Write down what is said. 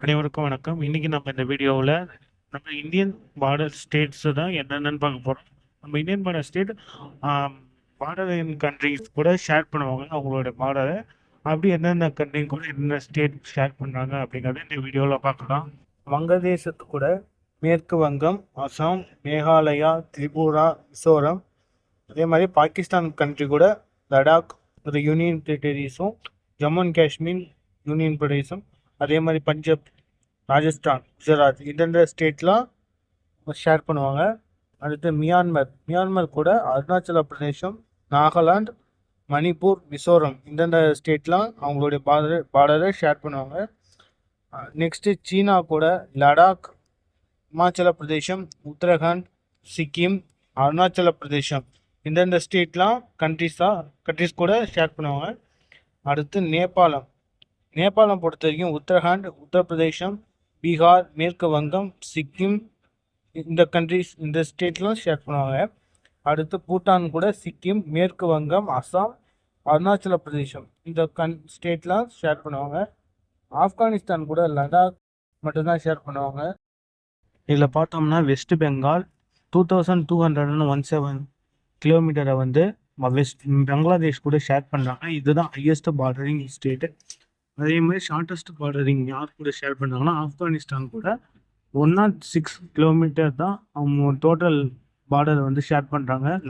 அனைவருக்கும் வணக்கம். இன்னைக்கு நம்ம இந்த வீடியோவில் நம்ம இந்தியன் பார்டர் ஸ்டேட்ஸ் தான் என்னென்னு பார்க்க போகிறோம். நம்ம Indian border state border countries கூட ஷேர் பண்ணுவாங்க அவங்களோட பார்டரை. அப்படி என்னென்ன கண்ட்ரி கூட என்னென்ன ஸ்டேட் ஷேர் பண்ணுறாங்க அப்படிங்கிறத இந்த வீடியோவில் பார்க்கலாம். வங்கதேசத்து கூட மேற்கு வங்கம், அசாம், மேகாலயா, திரிபுரா, மிசோரம், அதே மாதிரி பாகிஸ்தான் கண்ட்ரி கூட லடாக் ஒரு யூனியன் டெரிட்டரிஸும், ஜம்மு அண்ட் காஷ்மீர் யூனியன் பிரதேசம், அதே மாதிரி பஞ்சாப், ராஜஸ்தான், குஜராத் இந்த ஸ்டேட்லாம் ஷேர் பண்ணுவாங்க. அடுத்து மியான்மர் கூட அருணாச்சல பிரதேசம், நாகாலாந்து, மணிப்பூர், மிசோரம் இந்தந்த ஸ்டேட்லாம் அவங்களுடைய பார்டரை ஷேர் பண்ணுவாங்க. நெக்ஸ்ட்டு சீனா கூட லடாக், இமாச்சல பிரதேசம், உத்தரகாண்ட், சிக்கிம், அருணாச்சல பிரதேசம் இந்தந்த ஸ்டேட்லாம் கண்ட்ரிஸ் கூட ஷேர் பண்ணுவாங்க. அடுத்து நேபாளம் பொறுத்த வரைக்கும் உத்தரகாண்ட், உத்தரப்பிரதேசம், பீகார், மேற்கு வங்கம், சிக்கிம் இந்த ஸ்டேட்லாம் ஷேர் பண்ணுவாங்க. அடுத்து பூட்டான் கூட சிக்கிம், மேற்கு வங்கம், அசாம், அருணாச்சல பிரதேசம் இந்த ஸ்டேட்லாம் ஷேர் பண்ணுவாங்க. ஆப்கானிஸ்தான் கூட லடாக் மட்டும்தான் ஷேர் பண்ணுவாங்க. இதில் பார்த்தோம்னா வெஸ்ட் பெங்கால் 2217 கிலோமீட்டரை பங்களாதேஷ் கூட ஷேர் பண்ணுறாங்க. இதுதான் ஹையஸ்ட் பார்டரிங் ஸ்டேட்டு. அதே மாதிரி ஷார்ட்டஸ்ட் பார்டரிங் யார் கூட ஷேர் பண்ணுறாங்கன்னா ஆப்கானிஸ்தான் கூட 106 கிலோமீட்டர் தான் அவங்க டோட்டல் பார்டர் ஷேர் பண்ணுறாங்க.